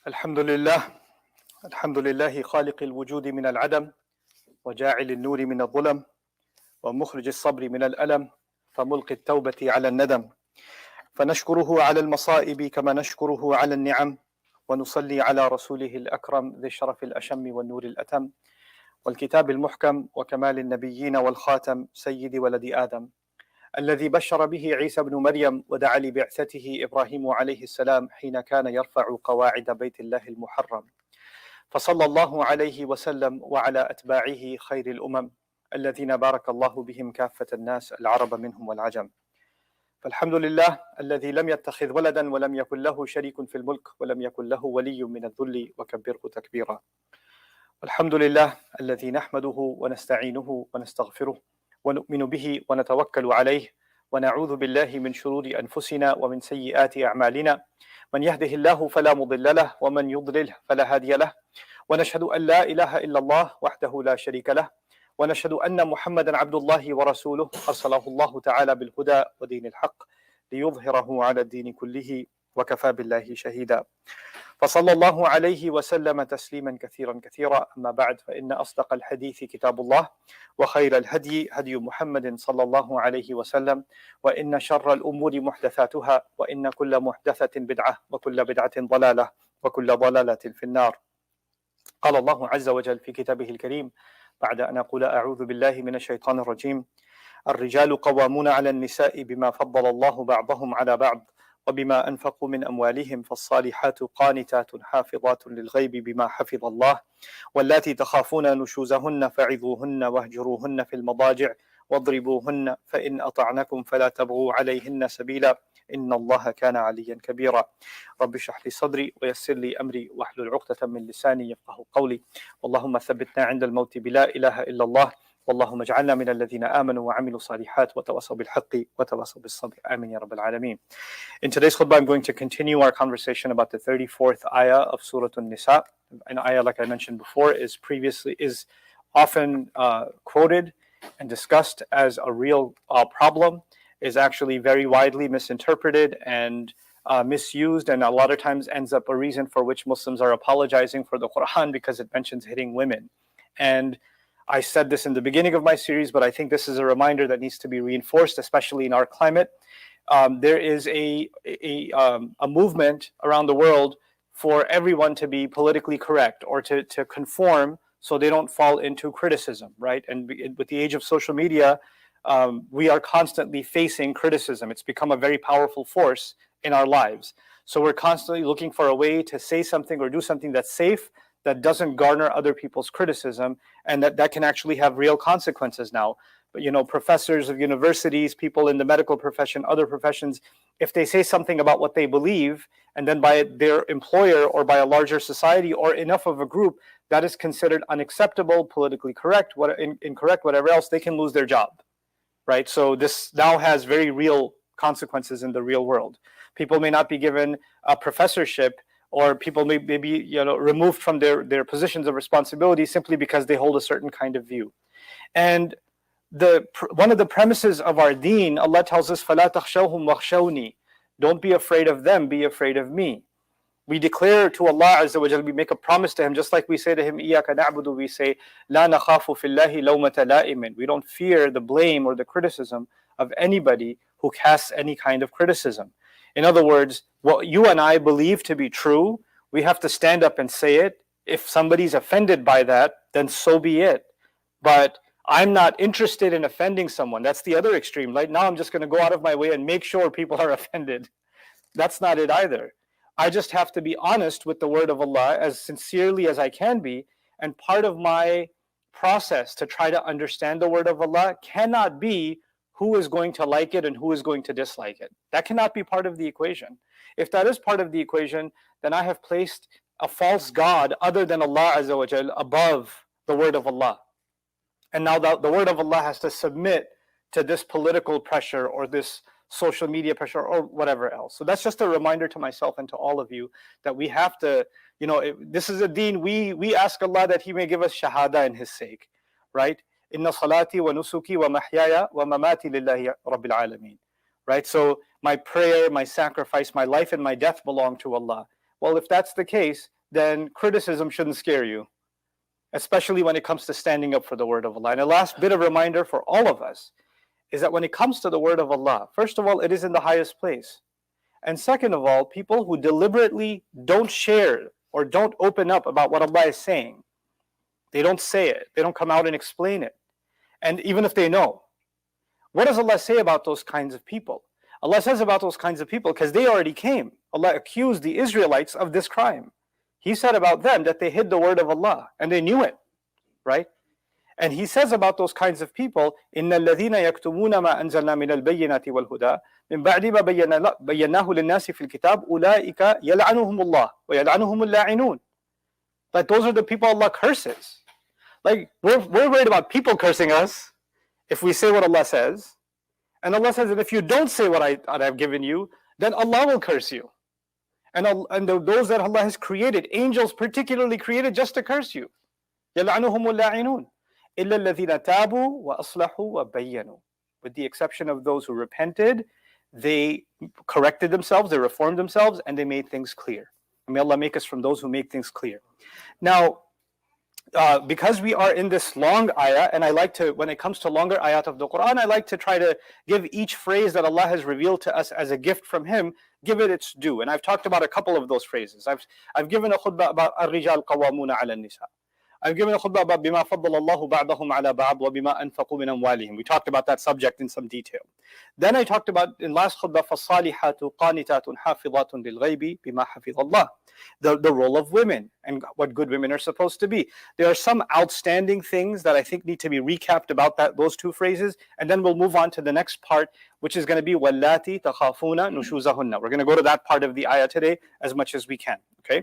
الحمد لله الحمد لله خالق الوجود من العدم وجاعل النور من الظلم ومخرج الصبر من الألم فملقي التوبة على الندم فنشكره على المصائب كما نشكره على النعم ونصلي على رسوله الأكرم ذي الشرف الأشم والنور الأتم والكتاب المحكم وكمال النبيين والخاتم سيد ولد آدم الذي بشر به عيسى بن مريم ودعا لبعثته إبراهيم عليه السلام حين كان يرفع قواعد بيت الله المحرم فصلى الله عليه وسلم وعلى أتباعه خير الأمم الذين بارك الله بهم كافة الناس العرب منهم والعجم. فالحمد لله الذي لم يتخذ ولدا ولم يكن له شريك في الملك ولم يكن له ولي من الذل وكبره تكبيرا. الحمد لله الذي نحمده ونستعينه ونستغفره ونؤمن به ونتوكل عليه ونعوذ بالله من شرور أنفسنا ومن سيئات أعمالنا من يهده الله فلا مضل له ومن يضلل فلا هادي له ونشهد أن لا إله إلا الله وحده لا شريك له ونشهد أن محمدا عبد الله ورسوله أرسله الله تعالى بالهدى ودين الحق ليظهره على الدين كله وكفى بالله شهيدا. فصلى الله عليه وسلم تسليما كثيرا كثيرا. أما بعد فإن أصدق الحديث كتاب الله وخير الهدي هدي محمد صلى الله عليه وسلم وإن شر الأمور محدثاتها وإن كل محدثة بدعة وكل بدعة ضلالة وكل ضلالة في النار. قال الله عز وجل في كتابه الكريم بعد أن أقول أعوذ بالله من الشيطان الرجيم: الرجال قوامون على النساء بما فضل الله بعضهم على بعض وبما أنفقوا من أموالهم فالصالحات قانتات حافظات للغيب بما حفظ الله واللاتي تخافون نشوزهن فعظوهن واهجروهن في المضاجع واضربوهن فإن أطعنكم فلا تبغوا عليهن سبيلا إن الله كان عليا كبيرا. رب اشرح لي صدري ويسر لي أمري واحلل عقدة من لساني يفقه قولي. اللهم ثبتنا عند الموت بلا إله إلا الله واللهم اجعلنا من الذين آمنوا وعملوا الصالحات وتواصوا بالحق وتواصوا بالصبر. آمين يا رب العالمين. In today's khutbah, I'm going to continue our conversation about the 34th ayah of Surah An-Nisa. An ayah, like I mentioned before, is often quoted and discussed as a real problem, is actually very widely misinterpreted and misused, and a lot of times ends up a reason for which Muslims are apologizing for the Quran because it mentions hitting women. And I said this in the beginning of my series, but I think this is a reminder that needs to be reinforced, especially in our climate. There is a movement around the world for everyone to be politically correct or to conform so they don't fall into criticism, right? And with the age of social media, we are constantly facing criticism. It's become a very powerful force in our lives. So we're constantly looking for a way to say something or do something that's safe, that doesn't garner other people's criticism, and that can actually have real consequences now. But, professors of universities, people in the medical profession, other professions, if they say something about what they believe, and then by their employer or by a larger society or enough of a group, that is considered unacceptable, politically correct, incorrect, whatever else, they can lose their job, right? So this now has very real consequences in the real world. People may not be given a professorship, or people may be removed from their positions of responsibility simply because they hold a certain kind of view. And one of the premises of our deen, Allah tells us, فَلَا تَخْشَوْهُمْ وَخْشَوْنِي. Don't be afraid of them, be afraid of me. We declare to Allah Azza wa Jal, we make a promise to Him, just like we say to Him, إِيَّاكَ نَعْبُدُ, we say, لَا نَخَافُ فِي اللَّهِ لَوْمَةَ لَائِمٍ. We don't fear the blame or the criticism of anybody who casts any kind of criticism. In other words, what you and I believe to be true, we have to stand up and say it. If somebody's offended by that, then so be it. But I'm not interested in offending someone. That's the other extreme. Like, now I'm just going to go out of my way and make sure people are offended. That's not it either. I just have to be honest with the word of Allah as sincerely as I can be. And part of my process to try to understand the word of Allah cannot be who is going to like it and who is going to dislike it. That cannot be part of the equation. If that is part of the equation, then I have placed a false god other than Allah Azza wa Jal above the word of Allah. And now the word of Allah has to submit to this political pressure or this social media pressure or whatever else. So that's just a reminder to myself and to all of you that we have to, this is a deen. We ask Allah that He may give us shahada in His sake, right? Inna salati wa nusuki wa mahyaya wa mamati lillahi rabbil alameen. Right? So my prayer, my sacrifice, my life and my death belong to Allah. Well, if that's the case, then criticism shouldn't scare you, especially when it comes to standing up for the word of Allah. And a last bit of reminder for all of us is that when it comes to the word of Allah, first of all, it is in the highest place. And second of all, people who deliberately don't share or don't open up about what Allah is saying, they don't say it, they don't come out and explain it. And even if they know, what does Allah say about those kinds of people? Allah says about those kinds of people, because they already came. Allah accused the Israelites of this crime. He said about them that they hid the word of Allah, and they knew it, right? And He says about those kinds of people, إِنَّ الَّذِينَ يَكْتُمُونَ مَا أَنزَلْنَا مِنَ الْبَيِّنَاتِ وَالْهُدَى مِنْ بَعْدِ مَا بَيَّنَّاهُ لِلنَّاسِ فِي الْكِتَابِ أُولَٰئِكَ يَلْعَنُهُمُ اللَّهُ وَيَلْعَنُهُمُ اللَّاعِنُونَ. Like, those are the people Allah curses. Like, we're worried about people cursing us if we say what Allah says. And Allah says that if you don't say what I've given you, then Allah will curse you. And those that Allah has created, angels particularly created just to curse you. يَلْعَنُهُمُ اللَّاعِنُونَ إِلَّا الَّذِينَ تَابُوا وَأَصْلَحُوا وَبَيَّنُوا. With the exception of those who repented, they corrected themselves, they reformed themselves, and they made things clear. And may Allah make us from those who make things clear. Now, because we are in this long ayah, and I like to, when it comes to longer ayat of the Quran, I like to try to give each phrase that Allah has revealed to us as a gift from Him, give it its due. And I've talked about a couple of those phrases. I've given a khutbah about الرجال قوامون على النساء. I've given a khutbah about بما فضل الله بعضهم على بعض وبما أنفقوا من أموالهم. We talked about that subject in some detail. Then I talked about in last khutbah فالصالحات قانتات حافظات للغيب بما حفظ الله. The role of women and what good women are supposed to be. There are some outstanding things that I think need to be recapped about those two phrases, and then we'll move on to the next part, which is going to be وَاللَّاتِي تَخَافُونَ نُشُوزَهُنَّ. We're going to go to that part of the ayah today as much as we can. Okay.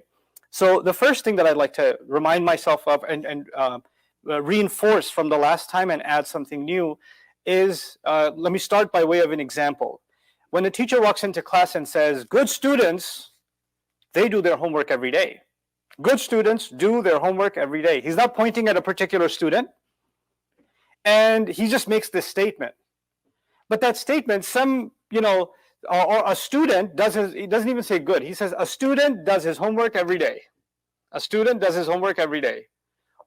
So the first thing that I'd like to remind myself of and reinforce from the last time and add something new is, let me start by way of an example. When a teacher walks into class and says, good students, they do their homework every day. Good students do their homework every day. He's not pointing at a particular student, and he just makes this statement. But that statement, or a student he doesn't even say good. He says a student does his homework every day. A student does his homework every day.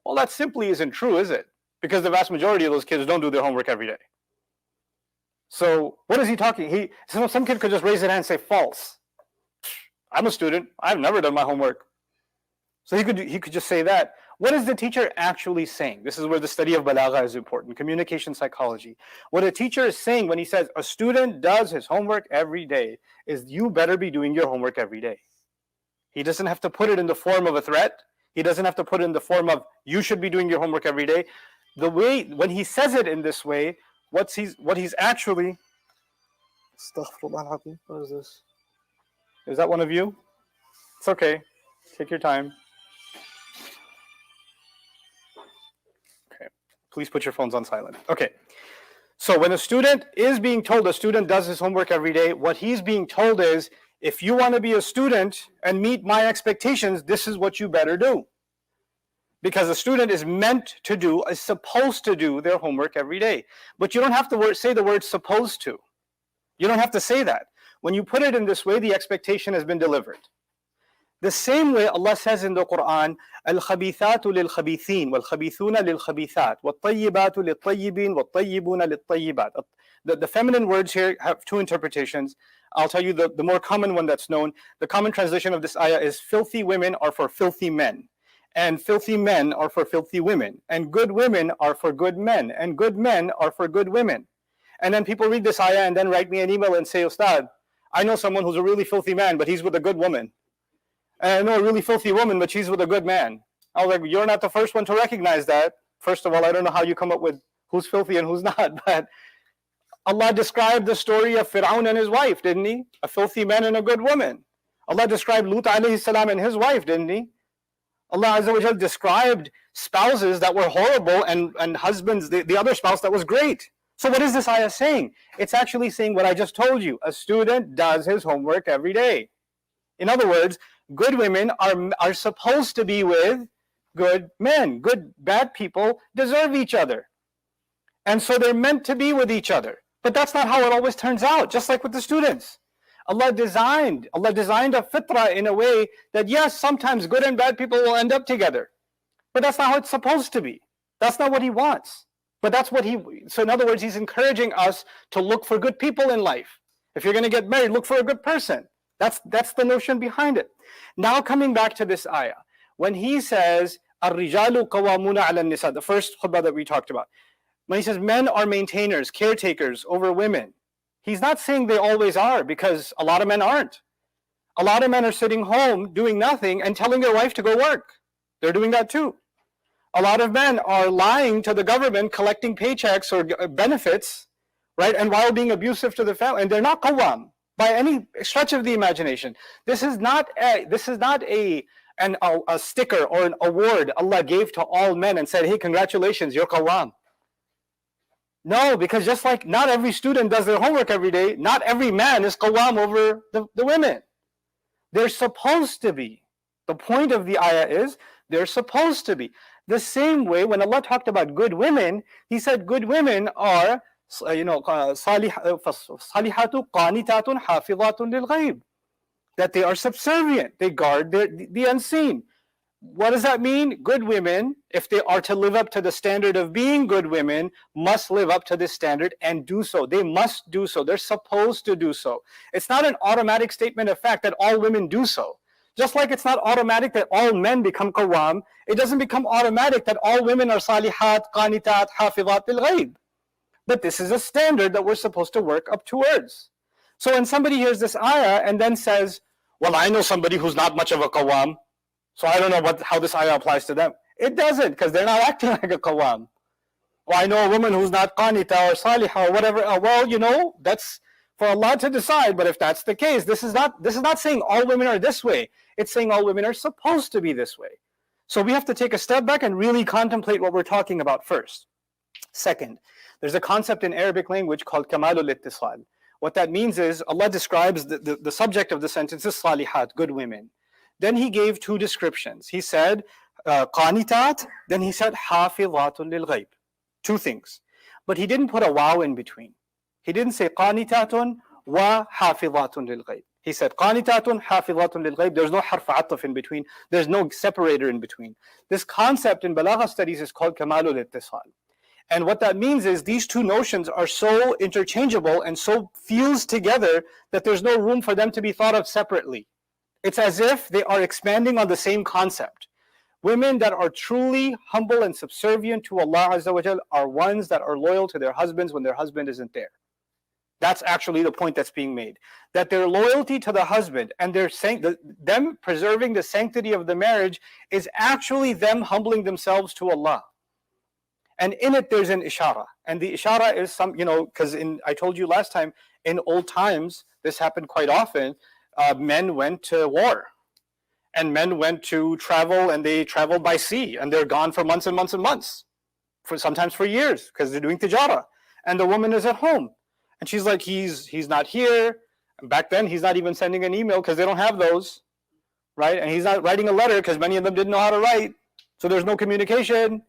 Well, that simply isn't true, is it? Because the vast majority of those kids don't do their homework every day. So what is he talking? Some kid could just raise his hand and say false. I'm a student. I've never done my homework. So he could just say that. What is the teacher actually saying? This is where the study of balagha is important, communication psychology. What a teacher is saying when he says a student does his homework every day is you better be doing your homework every day. He doesn't have to put it in the form of a threat. He doesn't have to put it in the form of you should be doing your homework every day. The way, when he says it in this way, what he's actually, astaghfirullah, what is this? Is that one of you? It's okay. Take your time. Okay. Please put your phones on silent. Okay. So when a student is being told a student does his homework every day, what he's being told is, if you want to be a student and meet my expectations, this is what you better do. Because a student is supposed to do their homework every day. But you don't have to say the word supposed to. You don't have to say that. When you put it in this way, the expectation has been delivered. The same way Allah says in the Quran, الخبيثات للخبيثين والخبيثون للخبيثات والطيبات للطيبين والطيبون للطيبات. The feminine words here have two interpretations. I'll tell you the more common one that's known. The common translation of this ayah is filthy women are for filthy men, and filthy men are for filthy women, and good women are for good men, and good men are for good women. And then people read this ayah and then write me an email and say, Ustad, I know someone who's a really filthy man, but he's with a good woman. And I know a really filthy woman, but she's with a good man. I was like, you're not the first one to recognize that. First of all, I don't know how you come up with who's filthy and who's not, but Allah described the story of Fir'aun and his wife, didn't He? A filthy man and a good woman. Allah described Lut alayhi salam and his wife, didn't He? Allah Azza wa Jal described spouses that were horrible and husbands, the other spouse that was great. So what is this ayah saying? It's actually saying what I just told you. A student does his homework every day. In other words, good women are supposed to be with good men. Bad people deserve each other. And so they're meant to be with each other. But that's not how it always turns out, just like with the students. Allah designed a fitrah in a way that yes, sometimes good and bad people will end up together. But that's not how it's supposed to be. That's not what He wants. But that's what so in other words, He's encouraging us to look for good people in life. If you're going to get married, look for a good person. That's the notion behind it. Now coming back to this ayah, when He says, الرجال قوامون على النساء, the first khutbah that we talked about, when He says men are maintainers, caretakers over women, He's not saying they always are, because a lot of men aren't. A lot of men are sitting home doing nothing and telling their wife to go work. They're doing that too. A lot of men are lying to the government, collecting paychecks or benefits, right? And while being abusive to the family, and they're not qawwam by any stretch of the imagination. This is not a sticker or an award Allah gave to all men and said, hey, congratulations, you're qawwam. No, because just like not every student does their homework every day, not every man is qawwam over the women. They're supposed to be. The point of the ayah is they're supposed to be. The same way when Allah talked about good women, He said good women are salihatu qanitatun hafizatun lil ghaib, that they are subservient, they guard the unseen. What does that mean? Good women, if they are to live up to the standard of being good women, must live up to this standard and do so. They must do so. They're supposed to do so. It's not an automatic statement of fact that all women do so. Just like it's not automatic that all men become qawwam, it doesn't become automatic that all women are salihat, qanitat, hafizat lil ghaib. But this is a standard that we're supposed to work up towards. So when somebody hears this ayah and then says, well, I know somebody who's not much of a qawwam, so I don't know how this ayah applies to them. It doesn't, because they're not acting like a qawwam. Or I know a woman who's not qanita or salihah or whatever. Well, that's for Allah to decide. But if that's the case, this is not saying all women are this way. It's saying all women are supposed to be this way. So we have to take a step back and really contemplate what we're talking about first. Second, there's a concept in Arabic language called kamalul ittisal. What that means is Allah describes the subject of the sentence as salihat, good women. Then He gave two descriptions. He said qanitat, then He said hafizatun lil ghaib. Two things. But He didn't put a waw in between. He didn't say qanitatun wa hafizatun lil ghaib. He said qanitatun hafizatun lil ghaib. There's no harf ataf in between. There's no separator in between. This concept in balagha studies is called kamalul ittisal. And what that means is these two notions are so interchangeable and so fused together that there's no room for them to be thought of separately. It's as if they are expanding on the same concept. Women that are truly humble and subservient to Allah Azza wa Jal are ones that are loyal to their husbands when their husband isn't there. That's actually the point that's being made. That their loyalty to the husband and them preserving the sanctity of the marriage is actually them humbling themselves to Allah. And in it there's an ishara. And the ishara is because I told you last time, in old times, this happened quite often. Men went to war, and men went to travel, and they traveled by sea, and they're gone for months and months and months, sometimes for years, because they're doing tijara. And the woman is at home, and she's like, he's not here. And back then, he's not even sending an email because they don't have those, right? And he's not writing a letter because many of them didn't know how to write, so there's no communication.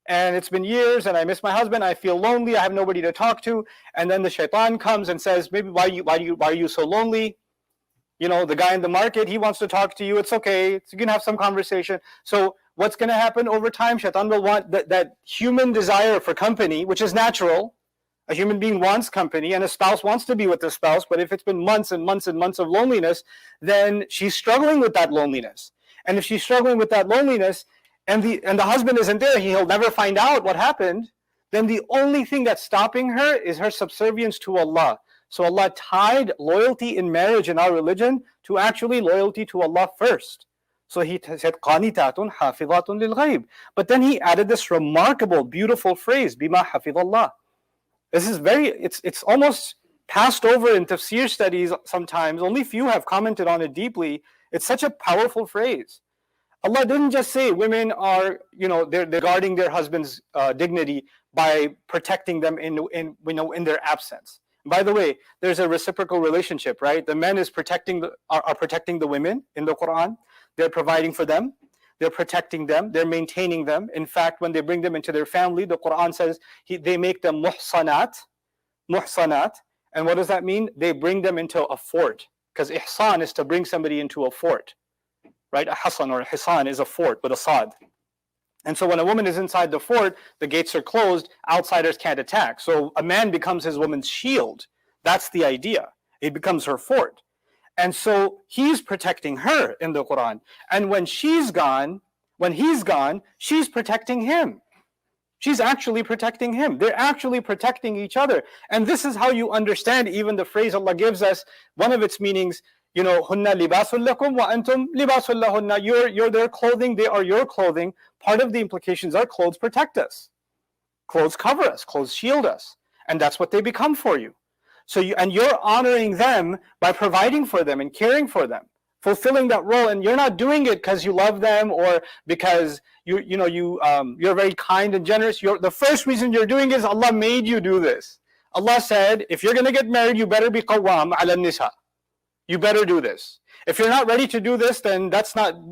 And it's been years, and I miss my husband. I feel lonely. I have nobody to talk to. And then the shaitan comes and says, maybe why are you so lonely? The guy in the market, he wants to talk to you. It's okay. You can have some conversation. So what's going to happen over time? Shaitan will want that human desire for company, which is natural. A human being wants company, and a spouse wants to be with the spouse. But if it's been months and months and months of loneliness, then she's struggling with that loneliness. And if she's struggling with that loneliness, and the husband isn't there, he'll never find out what happened, then the only thing that's stopping her is her subservience to Allah. So Allah tied loyalty in marriage in our religion to actually loyalty to Allah first. So He said, qanitatun hafizatun lil ghaib. But then He added this remarkable, beautiful phrase, bima hafizallah. This is it's almost passed over in tafsir studies sometimes. Only few have commented on it deeply. It's such a powerful phrase. Allah didn't just say women are, they're guarding their husband's dignity by protecting them in their absence. By the way, there's a reciprocal relationship, right? The men are protecting the women in the Quran. They're providing for them. They're protecting them. They're maintaining them. In fact, when they bring them into their family, the Quran says they make them muhsanat. And what does that mean? They bring them into a fort. because ihsan is to bring somebody into a fort, right? A hasan or a hisan is a fort with a sad. And so when a woman is inside the fort, the gates are closed, outsiders can't attack. So a man becomes his woman's shield. That's the idea. He becomes her fort. And so he's protecting her in the Quran. And when he's gone, she's protecting him. She's actually protecting him. They're actually protecting each other. And this is how you understand even the phrase Allah gives us. One of its meanings, hunna libasul lakum wa antum libasul lahunna. You're their clothing, they are your clothing. Part of the implications are clothes protect us. Clothes cover us, clothes shield us. And that's what they become for you. So you're honoring them by providing for them and caring for them, fulfilling that role. And you're not doing it because you love them or because you're very kind and generous. The first reason you're doing is Allah made you do this. Allah said, if you're going to get married, you better be qawwam ala nisa. You better do this. If you're not ready to do this, then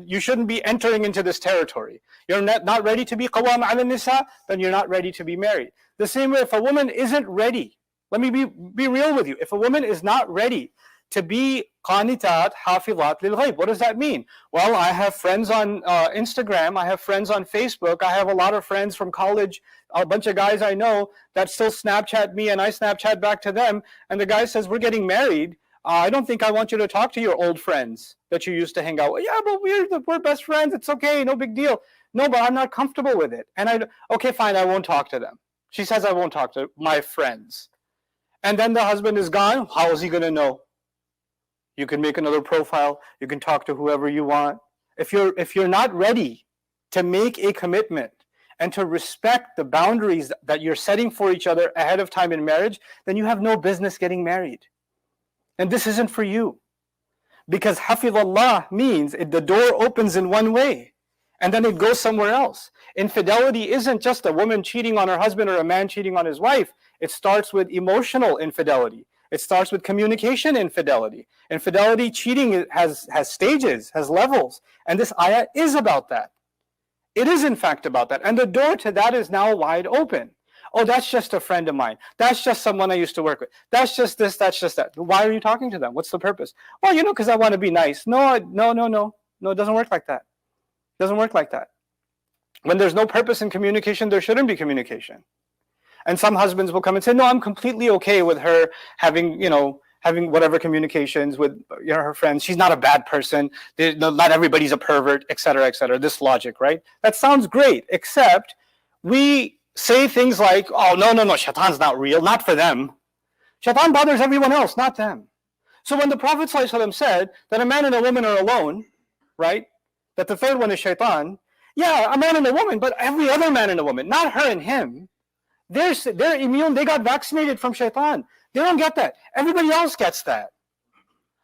you shouldn't be entering into this territory. You're not ready to be qawwam ala nisa, then you're not ready to be married. The same way, if a woman isn't ready, let me be real with you. If a woman is not ready to be qanitat, hafizat lil ghaib, what does that mean? Well, I have friends on Instagram, I have friends on Facebook, I have a lot of friends from college, a bunch of guys I know that still Snapchat me and I Snapchat back to them, and the guy says, we're getting married. I don't think I want you to talk to your old friends that you used to hang out with. Yeah, but we're best friends, it's okay, no big deal. No, but I'm not comfortable with it. And okay, fine, I won't talk to them. She says I won't talk to my friends. And then the husband is gone. How is he going to know? You can make another profile. You can talk to whoever you want. If you're not ready to make a commitment and to respect the boundaries that you're setting for each other ahead of time in marriage, then you have no business getting married. And this isn't for you. Because hafidhallah means the door opens in one way and then it goes somewhere else. Infidelity isn't just a woman cheating on her husband or a man cheating on his wife. It starts with emotional infidelity. It starts with communication infidelity. Infidelity, cheating has stages, has levels. And this ayah is about that. It is in fact about that. And the door to that is now wide open. Oh, that's just a friend of mine. That's just someone I used to work with. That's just this, that's just that. Why are you talking to them? What's the purpose? Well, because I want to be nice. No, it doesn't work like that. It doesn't work like that. When there's no purpose in communication, there shouldn't be communication. And some husbands will come and say, no, I'm completely okay with her having whatever communications with her friends. She's not a bad person. Not everybody's a pervert, etc., etc. This logic, right? That sounds great, except we say things like, oh, no, shaitan's not real, not for them. Shaitan bothers everyone else, not them. So when the Prophet ﷺ said that a man and a woman are alone, right, that the third one is shaitan, yeah, a man and a woman, but every other man and a woman, not her and him, they're immune, they got vaccinated from shaitan. They don't get that. Everybody else gets that.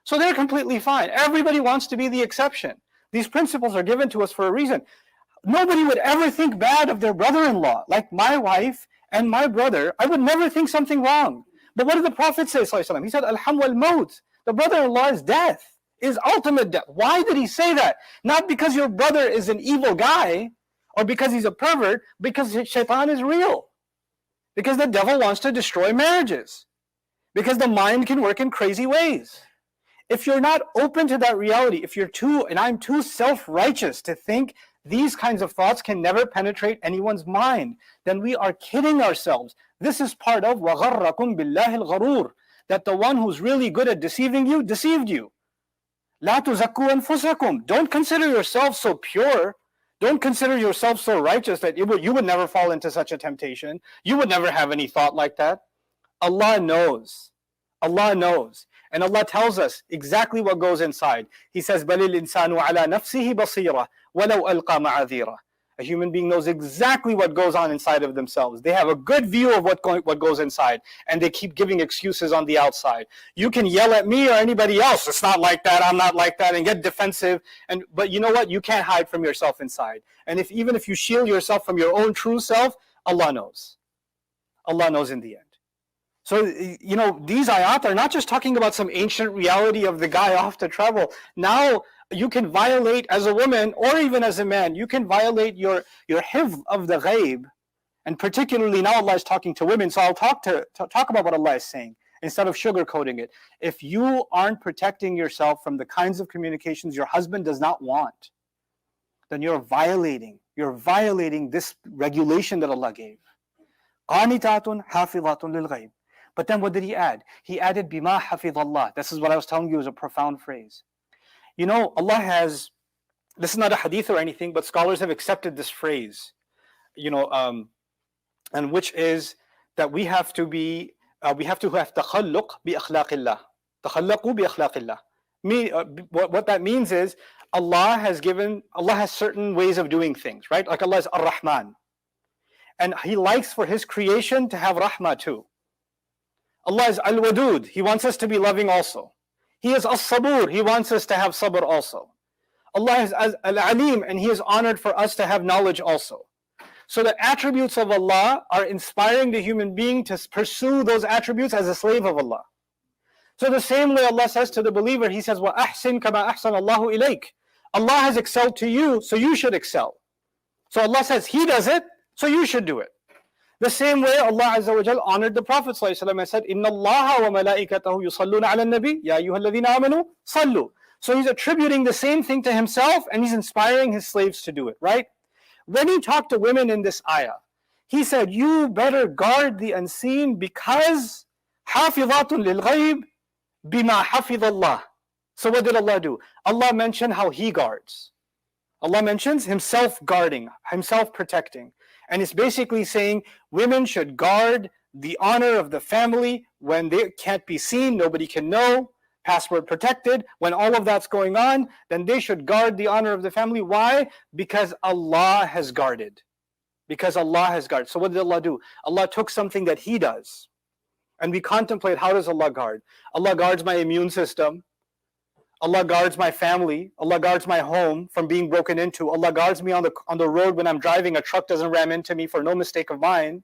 So they're completely fine. Everybody wants to be the exception. These principles are given to us for a reason. Nobody would ever think bad of their brother-in-law. Like my wife and my brother, I would never think something wrong. But what did the Prophet say? He said, Alham wal maut. The brother-in-law is death, is ultimate death. Why did he say that? Not because your brother is an evil guy or because he's a pervert, because shaitan is real. Because the devil wants to destroy marriages. Because the mind can work in crazy ways. If you're not open to that reality, I'm too self-righteous to think these kinds of thoughts can never penetrate anyone's mind, then we are kidding ourselves. This is part of وَغَرَّكُمْ بِاللَّهِ الْغَرُورِ, that the one who's really good at deceiving you, deceived you. لَا تُزَكُّوا أَنفُسَكُمْ. Don't consider yourself so pure. Don't consider yourself so righteous that you would never fall into such a temptation. You would never have any thought like that. Allah knows. Allah knows. And Allah tells us exactly what goes inside. He says, بَلِ الْإِنسَانُ عَلَى نَفْسِهِ بَصِيرًا وَلَوْ أَلْقَى مَعَاذِيرًا. A human being knows exactly what goes on inside of themselves. They have a good view of what goes inside, and they keep giving excuses on the outside. You can yell at me or anybody else, it's not like that, I'm not like that, and get defensive. But you know what? You can't hide from yourself inside. And even if you shield yourself from your own true self, Allah knows. Allah knows in the end. So, these ayat are not just talking about some ancient reality of the guy off to travel. Now, you can violate as a woman or even as a man, you can violate your hifz of the ghaib. And particularly now Allah is talking to women, so I'll talk about what Allah is saying. instead of sugarcoating it. If you aren't protecting yourself from the kinds of communications your husband does not want, then you're violating this regulation that Allah gave. قَانِتَاتٌ حَافِظَاتٌ لِلْغَيْبِ. But then what did he add? He added بِمَا حَفِظَ اللَّهِ. This is what I was telling you is a profound phrase. You know, Allah has, this is not a hadith or anything, but scholars have accepted this phrase, you know, and which is that we have to have takhalluq bi akhlaqillah. Takhallaqu bi akhlaqillah. What that means is Allah has certain ways of doing things, right? Like Allah is Ar-Rahman. And He likes for His creation to have rahmah too. Allah is Al-Wadud. He wants us to be loving also. He is As-Sabur. He wants us to have sabr also. Allah is Al-Alim, and He is honored for us to have knowledge also. So the attributes of Allah are inspiring the human being to pursue those attributes as a slave of Allah. So the same way Allah says to the believer, He says, وَأَحْسِن كَمَا أَحْسَنَ اللَّهُ إِلَيْكَ. Allah has excelled to you, so you should excel. So Allah says He does it, so you should do it. The same way Allah Azza wa Jal honored the Prophet ﷺ and said, إِنَّ اللَّهَ وَمَلَائِكَتَهُ يُصَلُّونَ عَلَى النَّبِيِّ يَا أَيُّهَا الَّذِينَ آمَنُوا صَلُّوا. So He's attributing the same thing to Himself, and He's inspiring His slaves to do it, right? When He talked to women in this ayah, He said, you better guard the unseen because حَافِظَاتٌ لِلْغَيْبِ بِمَا حَفِظَ اللَّهِ. So what did Allah do? Allah mentioned how He guards. Allah mentions Himself guarding, Himself protecting. And it's basically saying women should guard the honor of the family when they can't be seen, nobody can know, password protected. When all of that's going on, then they should guard the honor of the family. Why? Because Allah has guarded. Because Allah has guarded. So what did Allah do? Allah took something that He does. And we contemplate, how does Allah guard? Allah guards my immune system. Allah guards my family. Allah guards my home from being broken into. Allah guards me on the road when I'm driving, a truck doesn't ram into me for no mistake of mine.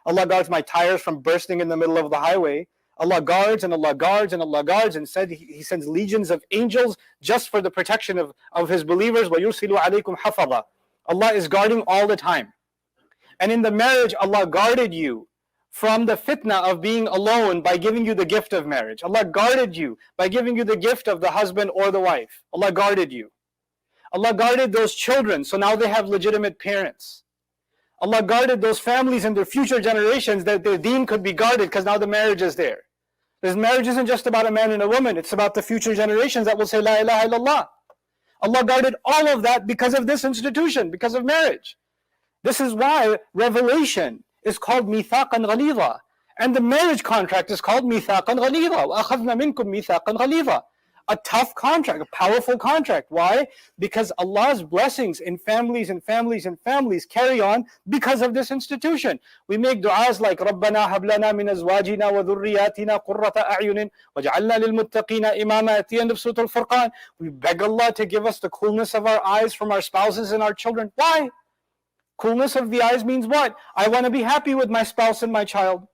Allah guards my tires from bursting in the middle of the highway. Allah guards and Allah guards and Allah guards, and said He sends legions of angels just for the protection of His believers. وَيُرْسِلُ عَلَيْكُمْ حَفَظًا. Allah is guarding all the time. And in the marriage, Allah guarded you from the fitna of being alone by giving you the gift of marriage. Allah guarded you by giving you the gift of the husband or the wife. Allah guarded you. Allah guarded those children, so now they have legitimate parents. Allah guarded those families and their future generations, that their deen could be guarded because now the marriage is there. Because marriage isn't just about a man and a woman, it's about the future generations that will say La ilaha illallah. Allah guarded all of that because of this institution, because of marriage. This is why revelation is called mithaqan ghalidha, and the marriage contract is called mithaqan ghalidha. وَأَخَذْنَا مِنْكُمْ مِيثَاقًا غَلِيظًا. A tough contract, a powerful contract. Why? Because Allah's blessings in families and families and families carry on because of this institution. We make du'as like رَبَّنَا هَبْ لَنَا مِنْ أَزْوَاجِنَا وَذُرِّيَّاتِنَا قُرَّةَ أَعْيُنٍ وَاجْعَلْنَا لِلْمُتَّقِينَ إِمَامًا. At the end of Surah Al-Furqan, we beg Allah to give us the coolness of our eyes from our spouses and our children. Why? Coolness of the eyes means what? I want to be happy with my spouse and my child.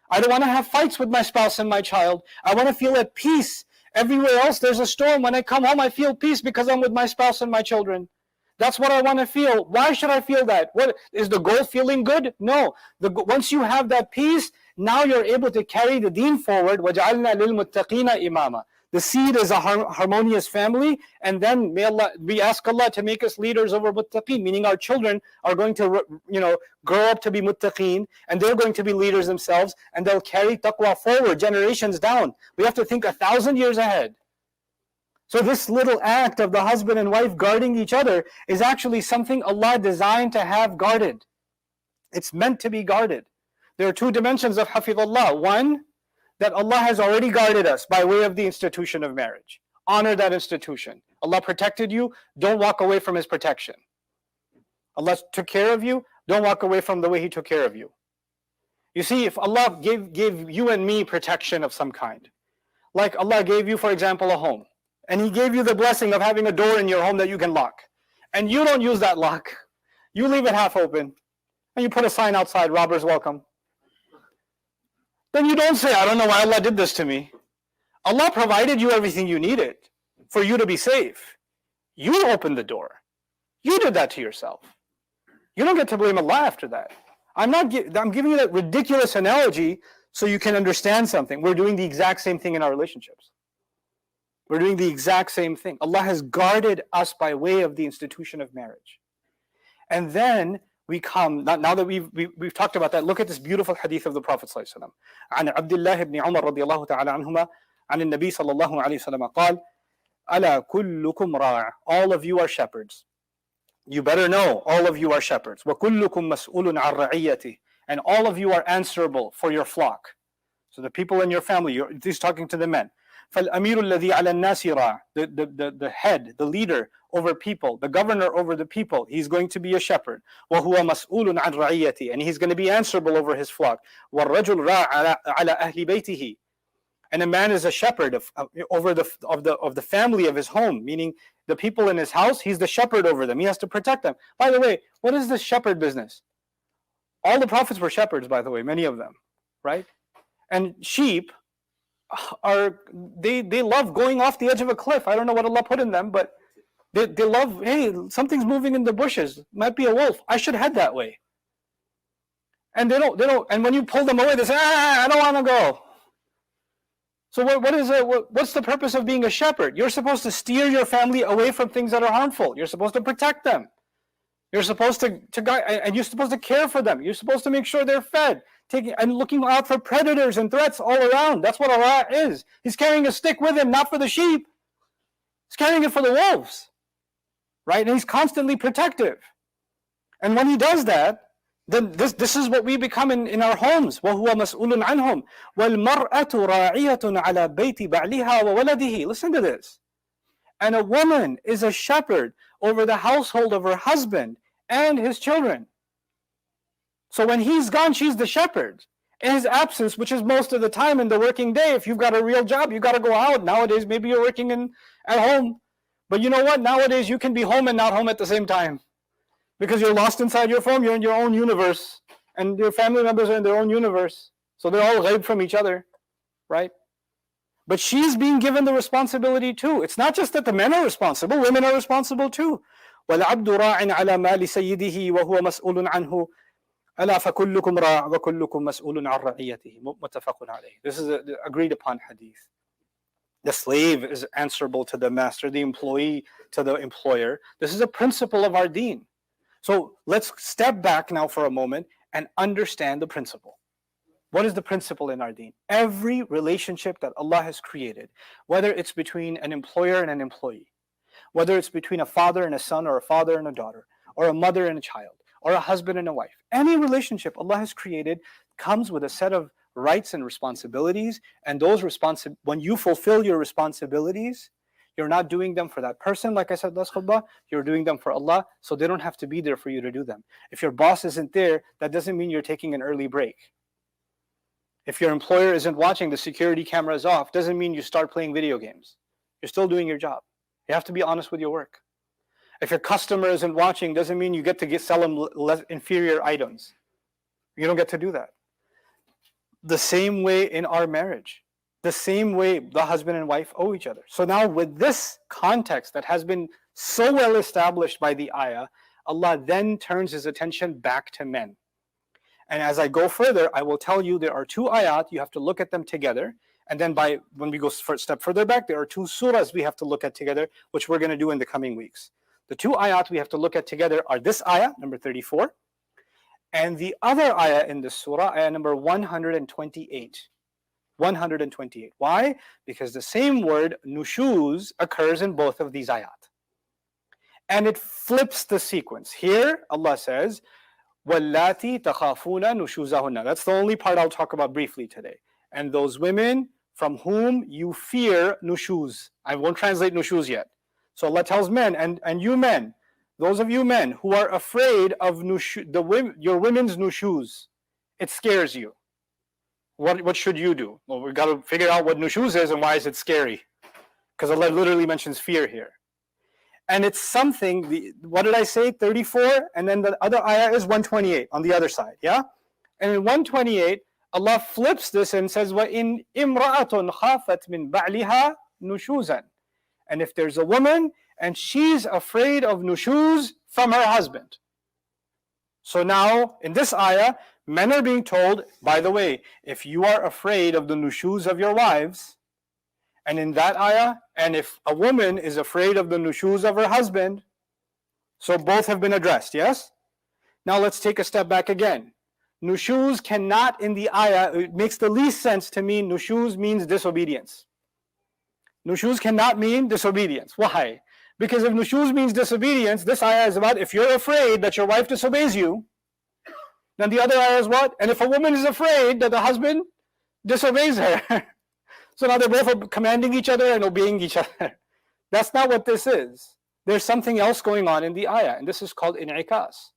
I don't want to have fights with my spouse and my child. I want to feel at peace. Everywhere else there's a storm. When I come home, I feel peace because I'm with my spouse and my children. That's what I want to feel. Why should I feel that? What is the goal? Feeling good? No. Once you have that peace, now you're able to carry the deen forward. وَجَعَلْنَا لِلْمُتَّقِينَ إِمَامًا. The seed is a harmonious family, and then we ask Allah to make us leaders over muttaqeen, meaning our children are going to grow up to be muttaqeen, and they're going to be leaders themselves, and they'll carry taqwa forward, generations down. We have to think 1,000 years ahead. So this little act of the husband and wife guarding each other is actually something Allah designed to have guarded. It's meant to be guarded. There are two dimensions of hafidhullah. One, that Allah has already guarded us by way of the institution of marriage. Honor that institution. Allah protected you, don't walk away from His protection. Allah took care of you, don't walk away from the way He took care of you. You see, if Allah gave you and me protection of some kind, like Allah gave you, for example, a home, and He gave you the blessing of having a door in your home that you can lock, and you don't use that lock, you leave it half open, and you put a sign outside, robbers welcome. Then you don't say, I don't know why Allah did this to me. Allah provided you everything you needed for you to be safe. You opened the door. You did that to yourself. You don't get to blame Allah after that. I'm giving you that ridiculous analogy so you can understand something. We're doing the exact same thing in our relationships. We're doing the exact same thing. Allah has guarded us by way of the institution of marriage. And then we come, now that we've talked about that, look at this beautiful hadith of the Prophet ﷺ. عن عبد الله بن عمر رضي الله تعالى عنهما عن النبي صلى الله عليه وسلم قال ألا كلكم راع. All of you are shepherds. You better know, all of you are shepherds. وكلكم مسؤول عن رعيته. And all of you are answerable for your flock. So the people in your family, he's talking to the men. فالأمير الذي على الناس راع. The head, the leader over people, the governor over the people, he's going to be a shepherd. وهو مسؤول عن رعيته. And he's going to be answerable over his flock. والرجل راع على أهل بيته. And a man is a shepherd over the family of his home, meaning the people in his house, he's the shepherd over them. He has to protect them. By the way, what is this shepherd business? All the prophets were shepherds, by the way, many of them, right? And sheep they love going off the edge of a cliff. I don't know what Allah put in them, but they love, hey, something's moving in the bushes. Might be a wolf. I should head that way. And they don't. And when you pull them away, they say, I don't want to go. So what's the purpose of being a shepherd? You're supposed to steer your family away from things that are harmful. You're supposed to protect them. You're supposed to guide, and you're supposed to care for them. You're supposed to make sure they're fed, and looking out for predators and threats all around. That's what Allah is. He's carrying a stick with him, not for the sheep. He's carrying it for the wolves, right? And he's constantly protective. And when he does that, then this is what we become in our homes. وَهُوَ مَسْئُولٌ عَنْهُمْ وَالْمَرْأَةُ رَاعِيَةٌ عَلَى بَيْتِ بَعْلِهَا وَوَلَدِهِ. Listen to this. And a woman is a shepherd over the household of her husband and his children. So when he's gone, she's the shepherd. In his absence, which is most of the time in the working day, if you've got a real job, you got to go out. Nowadays, maybe you're working at home. But you know what? Nowadays, you can be home and not home at the same time. Because you're lost inside your phone, you're in your own universe. And your family members are in their own universe. So they're all ghaib from each other, right? But she's being given the responsibility too. It's not just that the men are responsible, women are responsible too. وَالْعَبْدُ رَاعٍ عَلَى مَالِ سَيِّدِهِ وَهُوَ مَسْئُولٌ عَنْهُ أَلَا فَكُلُّكُمْ رَاعٍ وَكُلُّكُمْ مَسْئُولٌ عَنْ رَعِيَّتِهِ مُتَّفَقٌ عَلَيْهِ. This is an agreed upon hadith. The slave is answerable to the master, the employee to the employer. This is a principle of our deen. So let's step back now for a moment and understand the principle. What is the principle in our deen? Every relationship that Allah has created, whether it's between an employer and an employee, whether it's between a father and a son, or a father and a daughter, or a mother and a child, or a husband and a wife, any relationship Allah has created comes with a set of rights and responsibilities. And those when you fulfill your responsibilities, you're not doing them for that person, like I said last khutbah, you're doing them for Allah, so they don't have to be there for you to do them. If your boss isn't there, that doesn't mean you're taking an early break. If your employer isn't watching, the security camera is off, doesn't mean you start playing video games. You're still doing your job. You have to be honest with your work. If your customer isn't watching, doesn't mean you get to sell them less inferior items. You don't get to do that. The same way in our marriage. The same way the husband and wife owe each other. So now with this context that has been so well established by the ayah, Allah then turns his attention back to men. And as I go further, I will tell you there are two ayat, you have to look at them together. And then when we go a step further back, there are two surahs we have to look at together, which we're going to do in the coming weeks. The two ayat we have to look at together are this ayah, number 34, and the other ayah in this surah, ayah number 128. 128. Why? Because the same word, nushuz, occurs in both of these ayat. And it flips the sequence. Here, Allah says, وَاللَّاتِي تَخَافُونَ نُشُوزَهُنَّ. That's the only part I'll talk about briefly today. And those women from whom you fear nushuz. I won't translate nushuz yet. So Allah tells men, and you men, those of you men who are afraid of your women's nushuz, it scares you. What should you do? Well, we've got to figure out what nushuz is and why is it scary. Because Allah literally mentions fear here. And it's something, what did I say, 34? And then the other ayah is 128 on the other side, yeah? And in 128, Allah flips this and says, وَإِنْ إِمْرَأَةٌ خَافَتْ مِنْ بَعْلِهَا نُشُوزًا. And if there's a woman and she's afraid of nushuz from her husband. So now, in this ayah, Men are being told, by the way, if you are afraid of the nushuz of your wives, and in that ayah, and if a woman is afraid of the nushuz of her husband, so both have been addressed, yes? Now let's take a step back again. Nushuz cannot in the ayah, it makes the least sense to mean nushuz means disobedience. Nushuz cannot mean disobedience. Why? Because if nushuz means disobedience, this ayah is about if you're afraid that your wife disobeys you, then the other ayah is what? And if a woman is afraid that the husband disobeys her. So now they're both commanding each other and obeying each other. That's not what this is. There's something else going on in the ayah, and this is called in'ikas.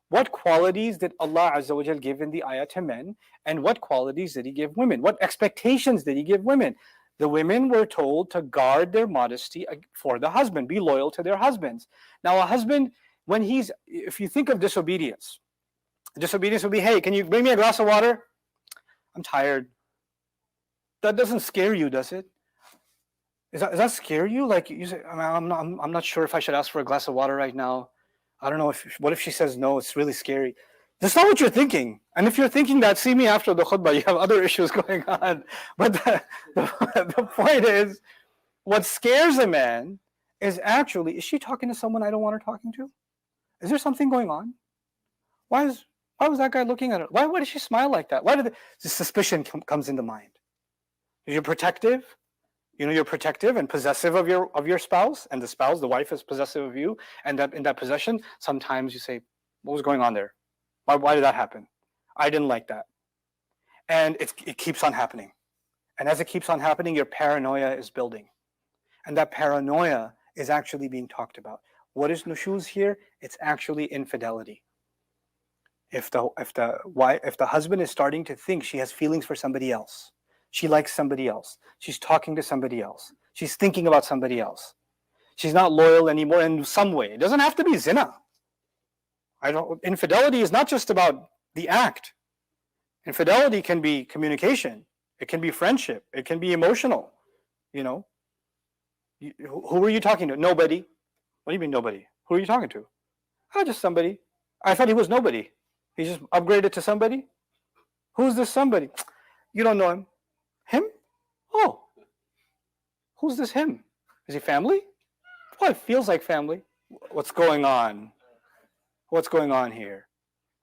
What qualities did Allah Azza wa Jal give in the ayah to men, and what qualities did He give women? What expectations did He give women? The women were told to guard their modesty for the husband, be loyal to their husbands. Now a husband, if you think of disobedience would be, hey, can you bring me a glass of water? I'm tired. That doesn't scare you, does it? Does that scare you? Like you say, I'm not sure if I should ask for a glass of water right now. I don't know what if she says no? It's really scary. That's not what you're thinking. And if you're thinking that, see me after the khutbah. You have other issues going on. But the point is, what scares a man is actually, is she talking to someone I don't want her talking to? Is there something going on? Why was that guy looking at her? Why did she smile like that? Why did the suspicion comes into mind? You're protective. You're protective and possessive of your spouse, and the wife is possessive of you, and that in that possession, sometimes you say, what was going on there? Why did that happen? I didn't like that. And it keeps on happening. And as it keeps on happening, your paranoia is building. And that paranoia is actually being talked about. What is nushuz here? It's actually infidelity. If the husband is starting to think she has feelings for somebody else, she likes somebody else, she's talking to somebody else, she's thinking about somebody else, she's not loyal anymore in some way. It doesn't have to be zina. Infidelity is not just about the act. Infidelity can be communication. It can be friendship. It can be emotional. Who were you talking to? Nobody. What do you mean nobody? Who are you talking to? Just somebody. I thought he was nobody. He just upgraded to somebody? Who's this somebody? You don't know him. Him? Oh. Who's this him? Is he family? Well, it feels like family. What's going on? What's going on here?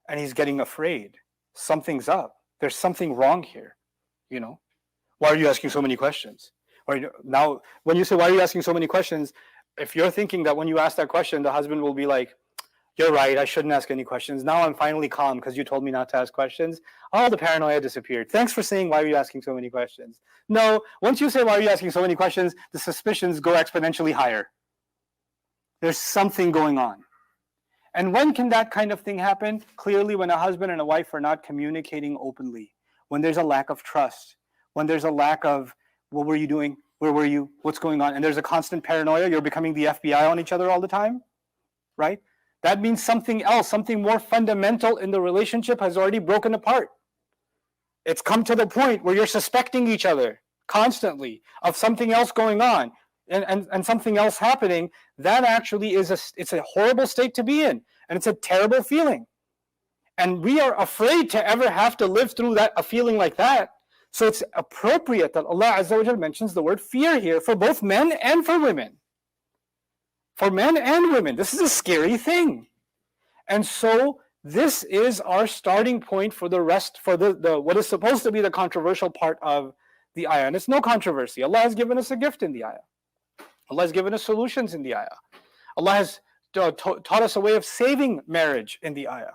And he's getting afraid. Something's up. There's something wrong here. Why are you asking so many questions? Or now, when you say, why are you asking so many questions? If you're thinking that when you ask that question, the husband will be like, you're right, I shouldn't ask any questions. Now I'm finally calm because you told me not to ask questions. All the paranoia disappeared. Thanks for saying, why are you asking so many questions? No, once you say, why are you asking so many questions, the suspicions go exponentially higher. There's something going on. And when can that kind of thing happen? Clearly when a husband and a wife are not communicating openly. When there's a lack of trust. When there's a lack of, what were you doing? Where were you? What's going on? And there's a constant paranoia. You're becoming the FBI on each other all the time, right? That means something else, something more fundamental in the relationship has already broken apart. It's come to the point where you're suspecting each other constantly of something else going on and something else happening. That actually it's a horrible state to be in, and it's a terrible feeling. And we are afraid to ever have to live through a feeling like that. So it's appropriate that Allah Azza wa Jal mentions the word fear here for both men and for women. For men and women, this is a scary thing. And so this is our starting point for the rest, for the what is supposed to be the controversial part of the ayah. And it's no controversy. Allah has given us a gift in the ayah. Allah has given us solutions in the ayah. Allah has taught us a way of saving marriage in the ayah.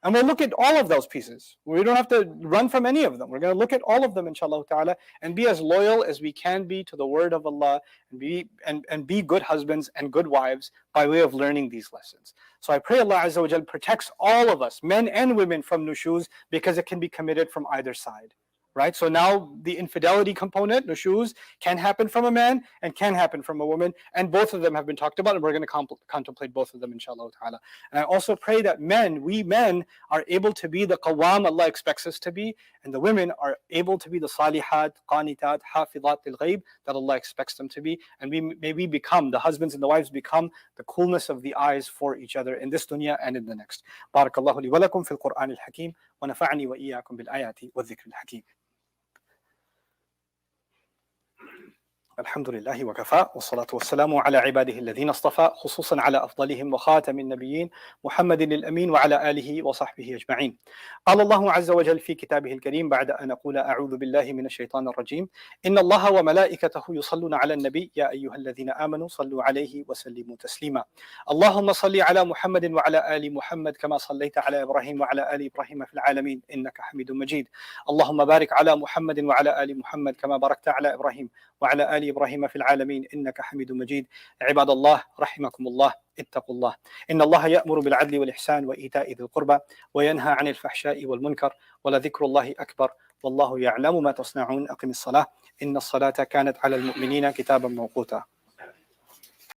And we'll look at all of those pieces. We don't have to run from any of them. We're going to look at all of them, inshallah ta'ala, and be as loyal as we can be to the word of Allah, and be good husbands and good wives by way of learning these lessons. So I pray Allah Azza wa Jal protects all of us, men and women, from nushuz, because it can be committed from either side. Right? So now the infidelity component, nushuz, can happen from a man and can happen from a woman, and both of them have been talked about, and we're going to contemplate both of them, inshallah ta'ala. And I also pray that we men are able to be the qawwam Allah expects us to be, and the women are able to be the salihat, qanitat, hafizat al-ghayb that Allah expects them to be, and may we become, the husbands and the wives become the coolness of the eyes for each other in this dunya and in the next. Barakallahu li wa lakum fil Qur'an al-Hakim. ونفعني وإياكم بالآيات والذكر الحكيم. الحمد لله وكفى، والصلاة والسلام على عباده الذين اصطفى، خصوصا على أفضلهم وخاتم النبيين محمد الأمين وعلى آله وصحبه أجمعين. قال الله عز وجل في كتابه الكريم بعد أن أقول أعوذ بالله من الشيطان الرجيم: إن الله وملائكته يصلون على النبي يا أيها الذين آمنوا صلوا عليه وسلموا تسليما. اللهم صل على محمد وعلى آل محمد كما صليت على إبراهيم وعلى آل إبراهيم في العالمين إنك حميد مجيد. اللهم بارك على محمد وعلى آل محمد كما باركت على إبراهيم وعلى آل إبراهيم في العالمين إنك حميد مجيد. عباد الله رحمكم الله، اتقوا الله. إن الله يأمر بالعدل والإحسان وإيتاء ذي القربى وينهى عن الفحشاء والمنكر ولذكر الله أكبر والله يعلم ما تصنعون. أقم الصلاة إن الصلاة كانت على المؤمنين كتابا موقوتا.